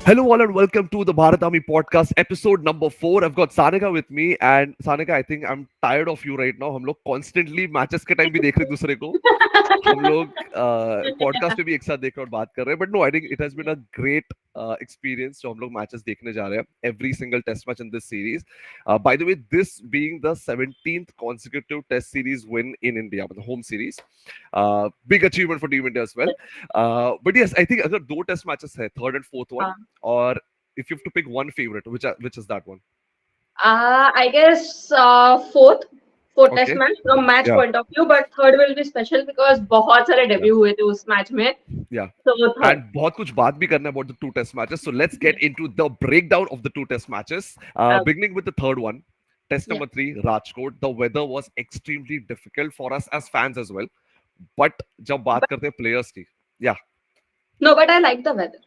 Hello, all, and welcome to the Bharat Army podcast, episode number 4. I've got Sanika with me, and Sanika, I think I'm tired of you right now. हम लोग constantly matches के time भी देख रहे हैं दूसरे को. हम लोग पॉडकास्ट पे भी एक साथ देख रहे और बात कर रहे हैं. But no, I think it has been a great experience जो हम लोग मैचेस देखने जा रहे हैं. Every single test match in this series. By the way, this being the 17th consecutive test series win in India, the home series. Big achievement for Team India as well. But yes, I think अगर दो test matches है, third and fourth one, और if you have to pick one favorite, which is that one? I guess fourth test Okay. match from match Yeah. point of view, but third will be special because बहुत सारे Yeah. debut हुए थे उस match में. Yeah. So third. And बहुत कुछ बात भी करना है about the two test matches. So let's get into the breakdown of the two test matches. Beginning with the third one, test Yeah. number 3, Rajkot. The weather was extremely difficult for us as fans as well. But जब बात करते हैं players की, yeah, No, but I like the weather.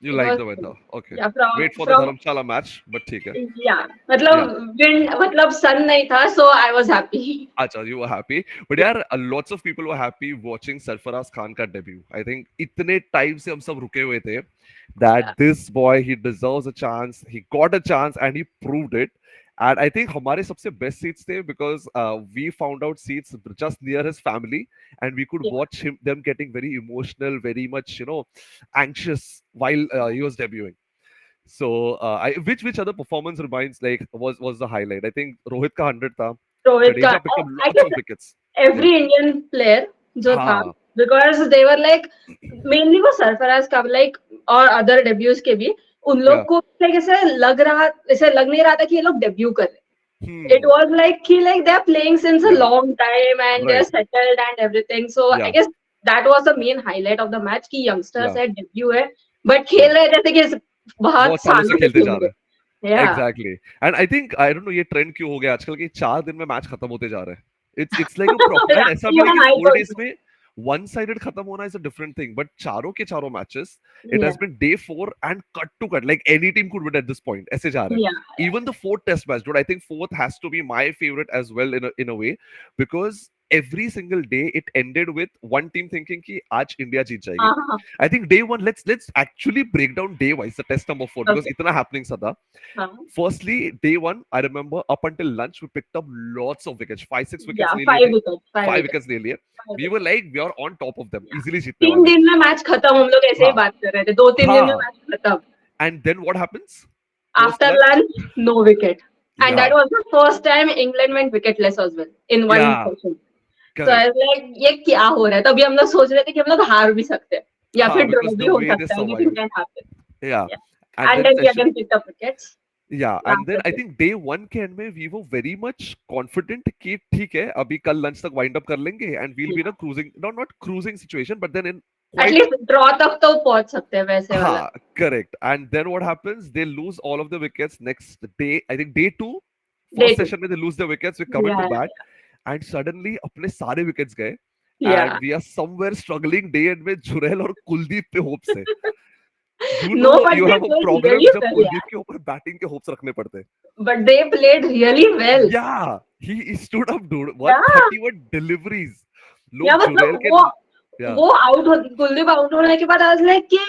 you It like was the weather. Okay. yeah Wait for the Dharamshala match, but ठीक है. yeah Yeah. मतलब wind मतलब sun नहीं था, so I was happy. Acha, you were happy. But यार, lots of people were happy watching Sarfaraz Khan का debut. I think इतने time से हम सब रुके हुए थे that Yeah. this boy, he deserves a chance. He got a chance and he proved it. And I think हमारे सबसे best seats थे because we found out seats just near his family and we could Yeah. watch them getting very emotional, very much, anxious while he was debuting. So, which other performance reminds like was the highlight? I think Rohit ka 100 tha. Rohit का Jadeja picked up I lots guess of wickets. every Indian player जो था हाँ, because they were like mainly वो सरफराज का like और other debuts के भी उन लोग yeah. को like ऐसे लग नहीं रहा था कि ये लोग debut कर रहे हैं. It Hmm. was like they are playing since a Yeah. long time and they are Right. settled and everything. So I Yeah. guess that was the main highlight of the match कि youngsters Yeah. है debut है but Yeah. खेल रहे जैसे कि बहुत बहुत सालों से सालों से खेलते खेल जा रहे. रहे हैं. Yeah. Exactly. And I think I don't know ये ट्रेंड क्यों हो गया आजकल कि 4 दिन में मैच खत्म होते जा रहे हैं. It's like a proper, and ऐसा भी Yeah, नहीं कि I 4 got days में one sided खत्म होना is a different thing. But चारों के चारों matches, it yeah, has been day 4 and cut to cut. Like any team could win at this point. ऐसे जा रहे हैं. yeah, Even the fourth test match, dude, I think fourth has to be my favorite as well in a way because every single day it ended with one team thinking कि आज India जीत जाएगी. uh-huh. I think day one, let's actually break down day wise the test number 4 because Okay. itna happening sada. Uh-huh. Firstly, day one, I remember up until lunch we picked up lots of wickets, 5-6 wickets Yeah, ले लिए five थे. wickets, five 5 wickets. wickets ले लिए. Five We were like we are on top of them, Yeah. easily जीतने 3 वाले. दिन में match खत्म हम लोग ऐसे ही हाँ. बात कर रहे थे 2-3 दिन में हाँ. मैच खत्म. And then what happens? Post After lunch, lunch, no wicket. And yeah, that was the first time England went wicketless as well in one yeah, session. So I correct. was like, ये क्या हो रहा है? तभी हम लोग सोच रहे थे कि हम लोग हार भी सकते हैं या हाँ, फिर ड्रॉ because भी the हो way they सकता है. Anything survived. can happen. Yeah, Yeah. and And then then we session. again picked up wickets. Yeah, and Last then I session. think day 1 के end में we were very much confident कि ठीक है अभी कल lunch तक wind up कर लेंगे and we'll be in a cruising, not cruising situation, but then in At quite, least draw तक तो पहुंच सकते हैं वैसे वाला. हाँ, correct. And then what happens? They lose all of the wickets next day. I think day 2, Day first 2. session में they lose the wickets. We come into Yeah, bat and suddenly अपने सारे wickets गए yeah. and we are somewhere struggling day end में जुरैल और कुलदीप पे hopes है. You No, know but you they have a played problem really जब well. Yeah. Kuldeep के ऊपर बैटिंग के hopes रखने पड़ते हैं. But they played really well. Yeah, he stood up, dude. Yeah. 131 deliveries. Yeah, लोग जुरैल मतलब के, yeah, वो आउट हो कुलदीप आउट होने के बाद I was like कि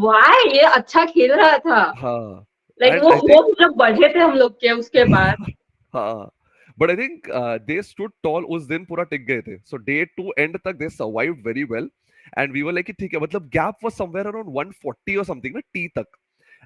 why ये अच्छा खेल रहा था. हाँ. Like And वो I think, होप जब बढ़े थे हम लोग के उसके बाद. हाँ. But I think they stood tall. उस दिन पूरा टिक गए थे. So day 2 end तक they survived very well. And we were like कि ठीक है, मतलब gap was somewhere around 140 or something ना T तक.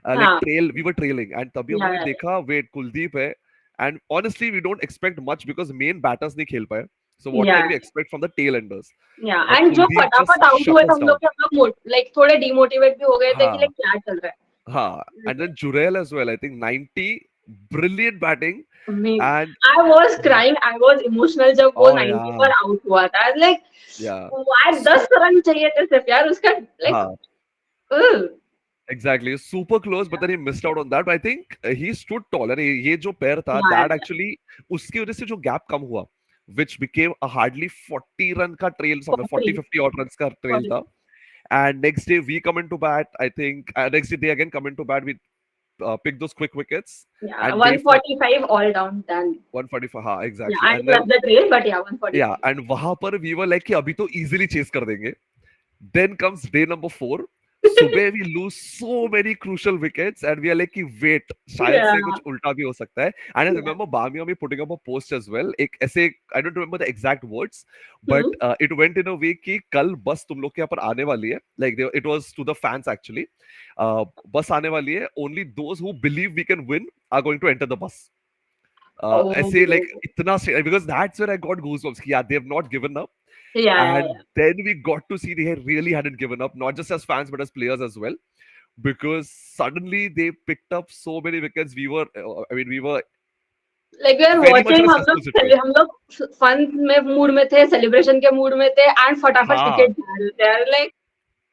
Like हाँ. we were trailing. And तभी Yeah, हमने yeah, देखा wait कुलदीप है. And honestly we don't expect much because main batters नहीं खेल पाए. So what yeah, can we expect from the tail enders? yeah. But And जो Kuldeep just फटाफट out shut हुए थे us हम down. लोग के हम लोग like थोड़े डिमोटिवेट भी हो गए थे कि हाँ. like क्या चल रहा है. हाँ, and then Jurel as well. I think 90, brilliant batting, Amazing. and I was crying. I was emotional जब वो oh 90 yeah, पर आउट हुआ था. I was like yeah, why 10 run चाहिए थे सिर्फ यार उसका like हाँ, ugh. exactly. Super close, but then he missed out on that. But I think he stood tall. And ये जो pair था, Yeah, that actually उसकी वजह से जो gap कम हुआ, which became a hardly 40 run का trail, something 40, 50 odd runs का trail था. And next day we come into bat. I think next day they again come into bat. We pick those quick wickets. Yeah, And day 145 all down done. 145, हाँ, exactly. Yeah, I And then love the trail, but yeah, 145. yeah, and वहां पर we were like कि अभी तो easily chase कर देंगे. Then comes day number 4. सुबह we lose so many crucial wickets and we are like कि wait शायद Yeah. से कुछ उल्टा भी हो सकता है. And I Yeah. remember Bami putting up a post as well, एक ऐसे I don't remember the exact words but Hmm. it went in a way कि कल बस तुम लोग के यहाँ पर आने वाली है, like it was to the fans actually, बस आने वाली है, only those who believe we can win are going to enter the bus. ऐसे like Oh. इतना because that's where I got goosebumps कि yeah they have not given up. Yeah, And then we got to see they really hadn't given up, not just as fans but as players as well, because suddenly they picked up so many wickets. I mean, we were like we are very much in watching, a stressful situation. हम लोग fun में mood में थे, celebration के mood में थे, and फटाफट हाँ, विकेट जा रहे थे, लाइक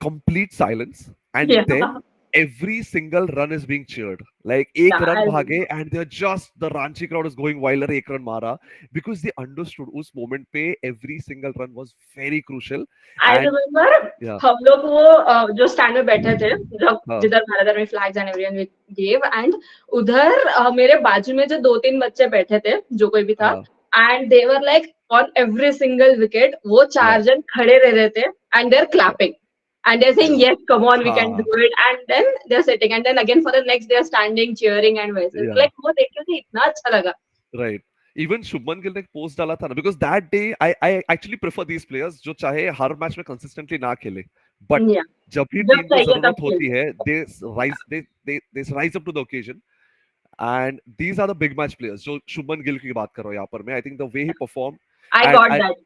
complete silence, and या then every single run is being cheered. Like या एक run आई भागे and they're just the Ranchi crowd is going wild. अरे एक run मारा because they understood उस moment पे every single run was very crucial. And remember yeah, हम लोग वो जो स्टैंड में बैठे थे, जब हाँ, जिधर Bharat army flags and everyone gave, and उधर मेरे बाजू में जो दो तीन बच्चे बैठे थे, जो कोई भी था, हाँ, and they were like on every single wicket, वो yeah, चार जन खड़े रह रहे थे, and there yeah, clapping and they're saying yes, come on, we can हाँ, do it, and then they're sitting, and then again for the next they're standing cheering and वैसे, yeah. like वो देख के मुझे इतना अच्छा लगा. Right. Even Shubman Gill ने post डाला था ना, because that day I actually prefer these players जो चाहे हर मैच में consistently ना खेले, but Yeah, जब भी जब टीम को चाहिए तब जरूरत होती खेलते. है they rise up to the occasion, and these are the big match players जो शुभमन गिल की बात कर रहा हूँ यहाँ पर मैं. I think the way he performed, I and got I that.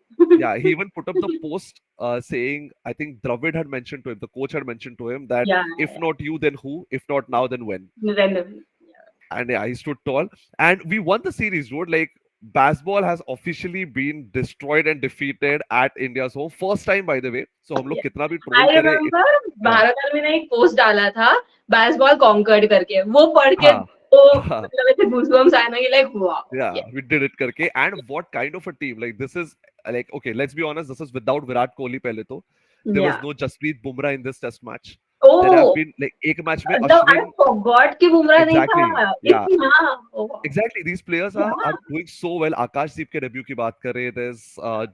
yeah, he even put up the post saying, I think Dravid had mentioned to him, the coach had mentioned to him that Yeah, if not you then who, if not now then when. then And yeah, he stood tall. And we won the series, dude. Like Bazball has officially been destroyed and defeated at India's home. First time, by the way. So हम लोग कितना भी आई troll करे, remember yeah, Bharat army ने एक post डाला था baseball conquered करके, वो पढ़ के हाँ, तो हाँ, मतलब ऐसे गूज़बम्स आए ना कि like wow. yeah, we did it करके. And what kind of a team? Like this is like okay, let's be honest. This is without Virat Kohli. पहले तो there या was no Jasprit Bumrah in this Test match. There have oh, been like एक match में the I Ashwin. Forgot कि बुमराह नहीं Exactly. था Yeah. इतना. ओह Exactly. These players are या doing so well. Akashdeep के डेब्यू की बात करें, there's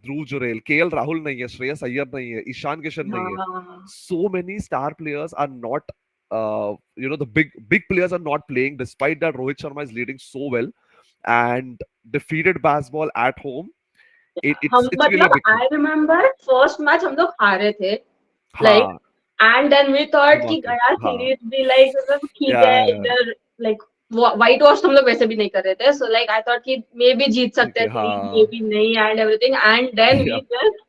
Dhruv Jurel, KL Rahul नहीं है, श्रेयस अय्यर नहीं है, ईशान किशन नहीं है. हाँ So many star players are not, the big players are not playing. Despite that, Rohit Sharma is leading so well and defeated Bazball at home. हम It's really a मतलब big thing. I remember first match हम लोग हारे थे, like, हाँ, and then we thought कि धमाके. गया हाँ, सीरीज भी लाइक मतलब ठीक है, yeah, इधर लाइक व्हाइट वॉश हम लोग वैसे भी नहीं कर रहे थे, सो लाइक आई थॉट कि मे बी जीत ठीक सकते है. हैं सीरीज, मे हाँ, बी नहीं, and everything, and then we yeah. Just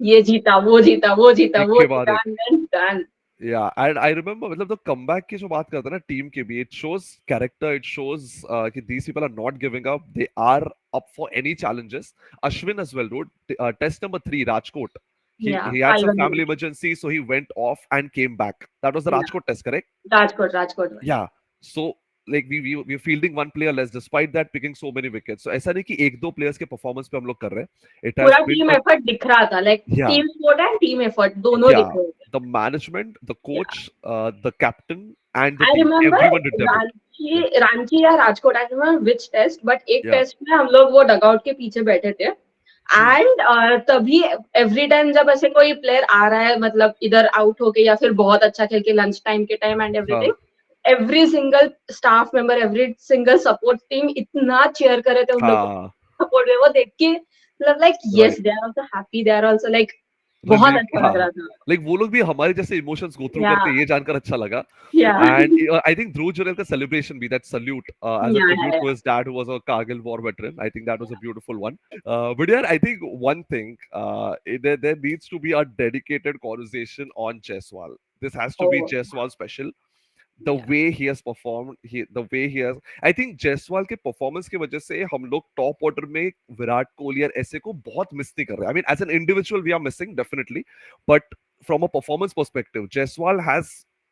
ये जीता वो जीता वो जीता एक वो के बाद जीता, एक. And then done. Yeah, and I remember मतलब तो comeback की जो बात करते हैं ना टीम के भी, it shows character, it shows कि these people are not giving up, they are up for any challenges. Ashwin as well, dude. Test number 3, Rajkot. या He had some 5-1 family emergency, so he went off and came back. That was the या Rajkot test, correct? Rajkot Rajkot में. Yeah. So like we fielding one player less, despite that picking so many wickets. So ऐसा नहीं कि एक दो players के performance पे हम लोग कर रहे हैं. It has पूरा been टीम a एफर्ट दिख रहा था, like yeah. Team sport and team effort दोनों दिख Yeah, रहे थे. the management, the या coach, the captain, and the I team, remember everyone did their bit. Yeah, Ranchi या Rajkot, I remember which test, but एक yeah, टेस्ट में हम लोग वो डगआउट के पीछे बैठे थे, hmm, एंड तभी एवरी टाइम जब ऐसे कोई प्लेयर आ रहा है, मतलब इधर आउट होके या फिर बहुत अच्छा खेल के लंच टाइम के टाइम एंड हाँ, everything, every single staff member, every single support team इतना चेयर कर रहे थे उन लोग को हाँ, सपोर्ट में, वो देख के मतलब like right. Yes they are also happy, they are also like बहुत Relieved, अच्छा लग हाँ. रहा था. Like वो लोग भी हमारे जैसे इमोशंस गो थ्रू या करते हैं, ये जानकर अच्छा लगा. या And I think Dhruv Jurel का celebration भी, that salute as a या tribute to his dad who was a Kargil war veteran. I think that was a beautiful one. But yeah, I think one thing, there needs to be a dedicated conversation on Jaiswal. This has to be O Jaiswal special. The या way he has performed, the way he has, I think Jaiswal के performance की वजह से हम लोग top order में विराट कोहली और ऐसे को बहुत मिस नहीं कर रहे. I mean as an individual we are missing definitely, but from a performance perspective Jaiswal has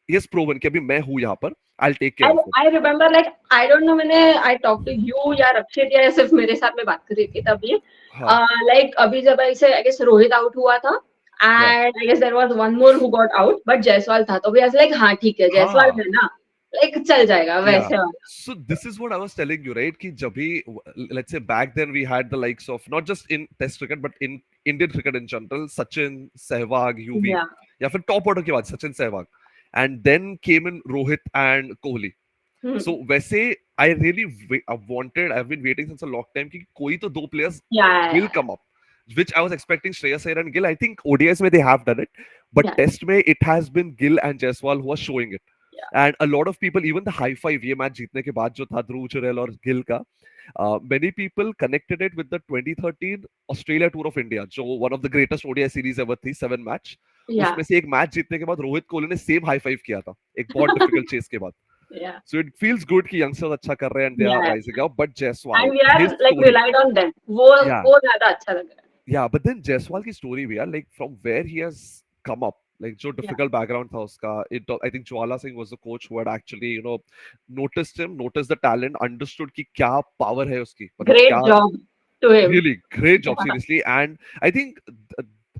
he has proven कि अभी मैं हूं यहाँ पर, I take care of it. I remember like I don't know, मैंने आई टॉक टू यू या रक्षित या सिर्फ मेरे साथ में बात कर रही थी तभी, हाँ, लाइक अभी जब ऐसे आई गेस रोहित आउट हुआ था, या, and I guess there was one more who got out, but Jaiswal था, तो भी ऐसे लाइक हाँ ठीक है जायसवाल हाँ, है ना, लाइक चल जाएगा yeah. वैसे वाला. So this is what I was telling you, right? कि जब भी, let's say back then we had the likes of not just in Test cricket but in Indian cricket in general, Sachin, Sehwag, UV, या या फिर top order की बात Sachin Sehwag, and then came in Rohit and Kohli. So Hmm. वैसे I really wanted, I've been waiting since a long time कि कोई तो दो players Yeah, will yeah, come up, which I was expecting Shreyas Iyer and Gill. I think ODIs में they have done it, but yeah, Test में it has been Gill and Jaiswal who are showing it. yeah, And a lot of people, even the high five ये match जीतने के बाद जो था ध्रुव जुरैल और गिल का, many people connected it with the 2013 Australia Tour of India, जो one of the greatest ODI series ever थी, 7 मैच. yeah, उसमें से एक मैच जीतने के बाद रोहित कोहली ने सेम हाई फाइव किया था एक बहुत डिफिकल्ट चेस के बाद. yeah, So it feels good कि youngsters अच्छा कर रहे हैं and they are yeah. rising up. But And Jaiswal, we are his like story, relied on them. वो yeah, वो ज्यादा अच्छा लग रहा है. yeah. But then Jaiswal की story भी यार, like from where he has come up, like जो Yeah, difficult background था उसका. I think Jwala Singh was the coach who had actually, noticed him, noticed the talent, understood कि क्या power है उसकी, मतलब great क्या. job to him. Really great job, Yeah, seriously. And I think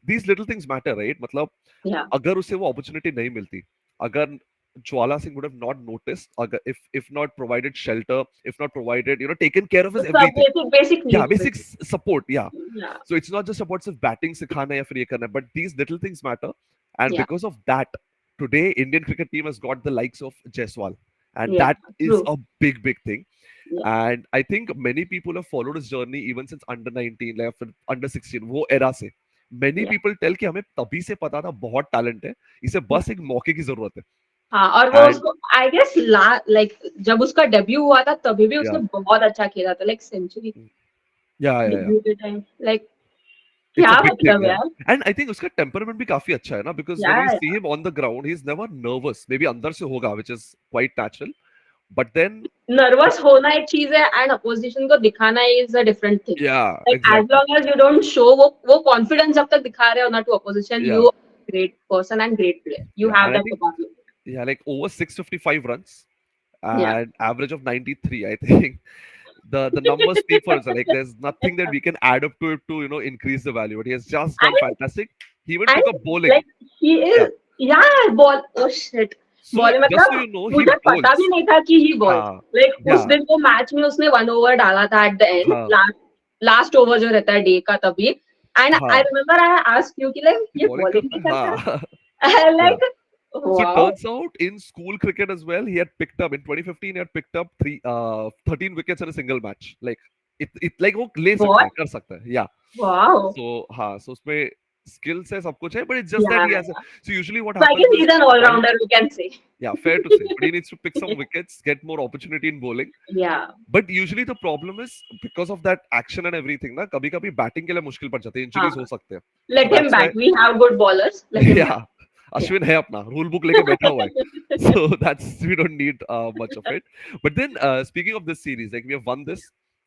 these little things matter, right? मतलब yeah. अगर उसे वो अपॉर्चुनिटी नहीं मिलती, अगर Jwala Singh would have not noticed, अगर if not provided shelter, if not provided, taken care of his उसका everything. basic Yeah, needs basic basic. support. Yeah. Yeah, So it's not just about सिर्फ batting सिखाना या फिर ये करना, but these little things matter. And yeah, because of that, today Indian cricket team has got the likes of Jaiswal, and yeah. that is True. a big, big thing. Yeah, And I think many people have followed his journey even since under 19, like फिर under 16, वो era से. Many yeah, people tell कि हमें तभी से पता था बहुत talent है, इसे yeah. बस एक मौके की जरूरत है. हाँ, और वो And उसको आई गेस लाइक जब उसका डेब्यू हुआ था तभी भी yeah, उसने बहुत अच्छा खेला था, like century yeah, yeah, yeah. Debut के टाइम, लाइक It's a क्या big thing, मतलब yeah. यार. And I think उसका temperament भी काफी अच्छा है ना, because when we यार see him on the ground, he's never nervous. Maybe अंदर से होगा, which is quite natural. But then, nervous होना एक चीज है एंड अपोजिशन को दिखाना is a different thing. yeah, like as exactly. Long as you don't show वो कॉन्फिडेंस जब तक दिखा रहे हो ना to opposition, Yeah, you great person and great player, you yeah. Have And I that think, capability. yeah, like over 655 runs या. and average of 93, I think. The numbers speak for itself. Like there's nothing that we can add up to it to increase the value. But he has just done fantastic. He even took up and bowling. Like he Yeah. Is, यार ball, oh shit, So ball just so मतलब you know, he मुझे पता भी bowls. नहीं था कि ही balls. हाँ, like उस yeah, दिन वो मैच में उसने 1 ओवर डाला था एट द एंड, हाँ, लास्ट ओवर जो रहता है डे का तभी. एंड आई हाँ. रिमेम्बर आई आस्क्ड यू कि लाइक ये ये bowling बॉलिंग करता भी है, करता हाँ. है. Yeah. Like So it wow. turns out in school cricket as well, he had picked up in 2015. He had picked up 13 wickets in a single match. Like it like वो ले सकता है, बहुत. कर सकता है. Yeah. वाओ. So हाँ, so उसमें skills है, सब कुछ है, but it's just that या, he has. So usually what so I happens guess is, he's an while all-rounder, we can say. yeah, fair to say, but he needs to pick some wickets, get more opportunity in bowling. Yeah. But usually the problem is because of that action and everything ना, कभी कभी batting के लिए मुश्किल पड़ जाती है, injuries हो हाँ. सकते हैं. So Let him that's why, bat. We have good bowlers. Let him bat. yeah, Ashwin है अपना रूल बुक लेके बैठा हुआ है. So that's, we don't need much of it. But then speaking of this series, like we have won this.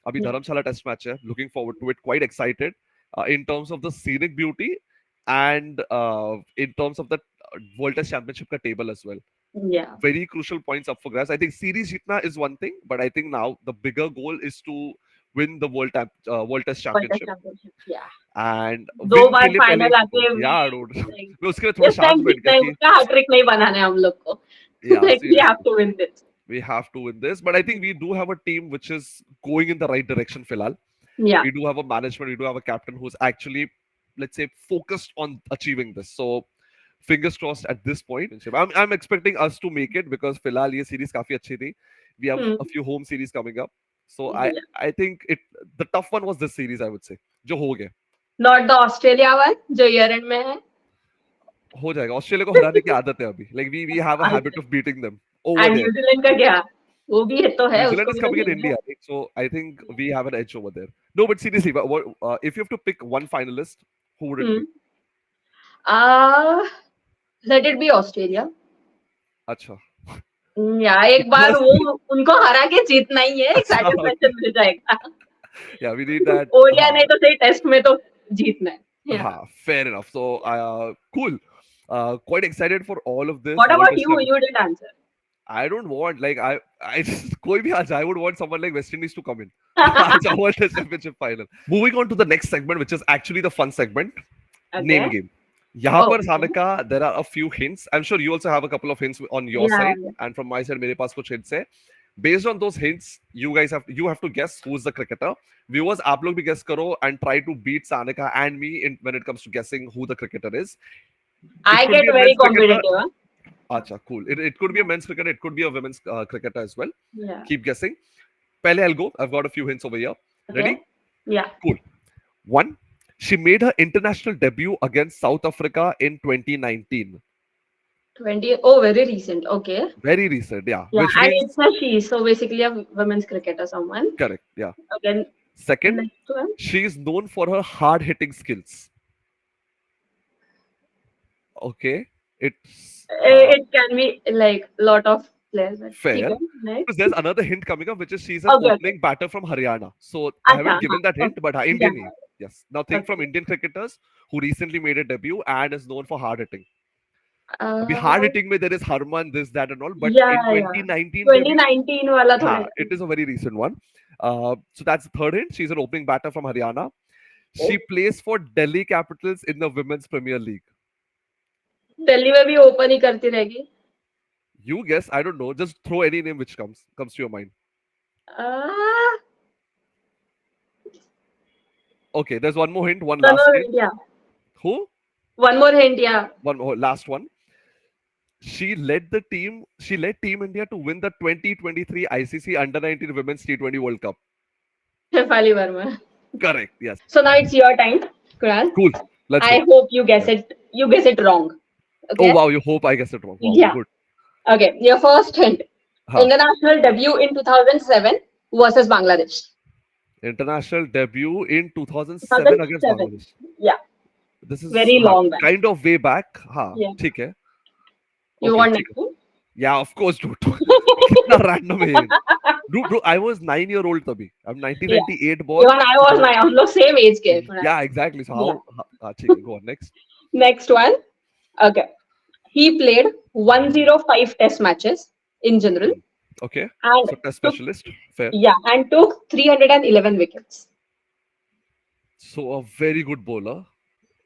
अभी Yeah. धर्मशाला test match है. Looking forward to it. Quite excited in terms of the scenic beauty and in terms of the World Test Championship का table as well. Yeah. Very crucial points up for grabs. I think series jitna is one thing, but I think now the bigger goal is to win the World Test World Test Championship. Championship. Yeah. And दो win के बार लिए पहले final आके yeah, we dude. like मैं उसके लिए थोड़ा इस शांत टाइम बैठ जीतना गया है, कि उसका हैट्रिक नहीं बनाना है हम लोग को. yeah, Like we have seriously, to win this. we have to win this. But I think we do have a team which is going in the right direction. Filal, Yeah. we do have a management, we do have a captain who's actually, let's say, focused on achieving this. So fingers crossed at this point. I'm expecting us to make it because Filal ये series काफी अच्छी थी. We have Hmm. a few home series coming up. So Yeah. I think the tough one was this series, I would say. जो हो गया. Not the Australia one जो year and में है. हो जाएगा. ऑस्ट्रेलिया को हराने की आदत है अभी. Like we have a habit of beating them over and there. New Zealand का क्या, वो भी तो है, New Zealand उसको is भी तो coming in खेलना है. India, right? So I think we have an edge over there. No, but seriously, but if you have to pick one finalist, who would it be? Uh, let it be Australia. अच्छा. या एक बार Because वो उनको हरा के जीतना ही है, एक अच्छा, सेटिस्फेक्शन मिल जाएगा. yeah, we need that. Odia नहीं तो सही टेस्ट में तो जीतना है. Yeah. Fair enough. So cool. Quite excited for all of this. What World about Test you? Championship. You didn't answer. I don't want like I just कोई भी आ जाए. I would want someone like West Indies to come in. Acha World Test Championship final. Moving on to the next segment, which is actually the fun segment, name Okay. game. यहाँ Oh, पर Sanika, there are a few hints. I'm sure you also have a couple of hints on your yeah, side, yeah. and from my side, मेरे पास कुछ hints है. Based on those hints, you have to guess who's the cricketer. Viewers, आप लोग भी guess करो and try to beat Sanika and me when it comes to guessing who the cricketer is. It I could get be a very men's cricketer. competitive. Huh? Acha, cool. It could be a men's cricketer, it could be a women's cricketer as well. Yeah. Keep guessing. Pehle I'll go. I've got a few hints over here. Ready? Okay. Yeah. Cool. One, she made her international debut against South Africa in 2019. 20. Oh, very recent. Okay. Very recent, yeah. Yeah, Which and means it's a she, so basically a women's cricketer, someone. correct, yeah. Again, Second, next one. she is known for her hard hitting skills. Okay, it's It can be like lot of players. But keep fair. going. Next. Because there's another hint coming up, which is she's an Okay, okay. opening batter from Haryana. So I Acha, haven't given that hint, okay. but Yeah. Indian name. Yes. Now think from Okay. Indian cricketers who recently made a debut and is known for hard hitting. अभी Uh, hard hitting में there is Harman, this, that, and all. But yeah, in yeah. 2019 debut, 2019 वाला थोड़ा. it is a very recent one. So that's the third hint. She's an opening batter from Haryana. She plays for Delhi Capitals in the Women's Premier League. Delhi में भी open ही करती रहेगी. You guess, I don't know. Just throw any name which comes to your mind. Uh, Okay, there's one more hint, one one last more hint. hint, yeah. Who? One more hint, yeah. One more, last one. She led Team India to win the 2023 ICC Under-19 Women's T20 World Cup. Shefali Verma. Correct, yes. So now it's your time, Kunal. Cool. Let's I go. hope you guess it. You guess it wrong. Okay. Oh wow, you hope I guessed it wrong. Wow, Yeah. good. Okay. Your first hint. Huh. International debut in 2007 versus Bangladesh. International debut in 2007 against 2007. Bangladesh. Yeah. This is Very long back. kind of way back. हाँ, Yeah. ठीक है. You Okay, want ठीक next है. one? Yeah, of course, dude. कितना random है ये. Dude, I was 9-year-old तभी. I'm 1998 born. Even I was my हम लोग same age के. Yeah, exactly. So how? ठीक है. Go on next. Next one. Okay. He played 105 test matches in general. Okay. And So test specialist. Fair. yeah, and took 311 wickets. So a very good bowler.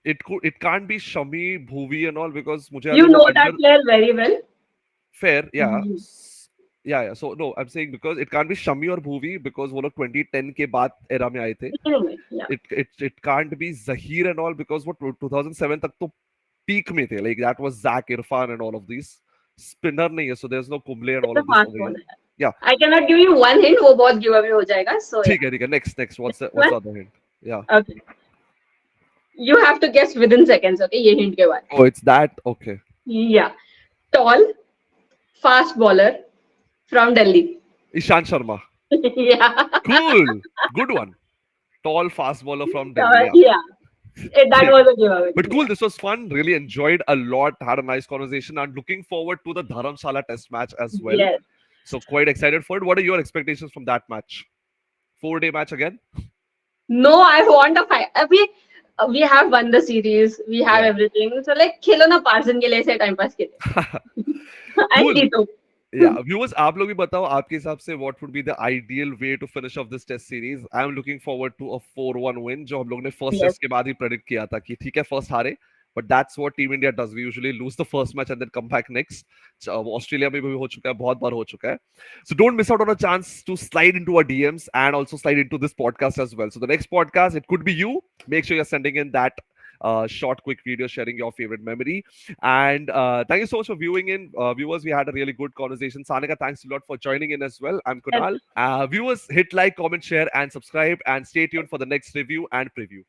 It can't be Shami, Bhuvi and all because मुझे You याद है वो know that under player very well. fair. Yeah. Mhm. Yeah. So no, I'm saying because it can't be Shami or Bhuvi because वो लोग 2010 के बाद era में आए थे. Yeah. It can't be Zahir and all because वो 2007 तक तो peak में थे. Like that was Zach Irfan and all of these. Spinner नहीं है, so there's no Kumble and all It's a of this fast over here. bowler. Yeah. I cannot give you one hint. वो बहुत giveaway हो जाएगा. So ठीक है. Next. What's the other hint? Yeah. okay. You have to guess within seconds. Okay, ये hint के बाद. Oh, it's that. Okay. Yeah. Tall, fast bowler from Delhi. Ishan Sharma. Yeah. Cool. Good one. Tall, fast bowler from Delhi. Yeah. Yeah. That was a giveaway. But cool, this was fun. Really enjoyed a lot. Had a nice conversation and looking forward to the Dharamshala test match as well. Yes. So quite excited for it. What are your expectations from that match? 4-day match again? No, I want a fight. We have won the series. We have Yeah. everything. So like खेलो ना 5 दिन के लिए ऐसे time pass के लिए. And Cool. जीतो. Yeah, viewers, आप लोग भी बताओ आपके हिसाब से what would be the ideal way to finish off this test series? I am looking forward to a 4-1 win जो हम लोग ने first Yes. test के बाद ही predict किया था कि ठीक है first हारे, but that's what Team India does. We usually lose the first match and then come back next. Australia में भी हो चुका है, बहुत बार हो चुका है. So don't miss out on a chance to slide into our DMs and also slide into this podcast as well. So the next podcast, it could be you. Make sure you're sending in that short, quick video sharing your favorite memory. And thank you so much for viewing in. Viewers, we had a really good conversation. Sanika, thanks a lot for joining in as well. I'm Kunal. Viewers, hit like, comment, share, and subscribe. And stay tuned for the next review and preview.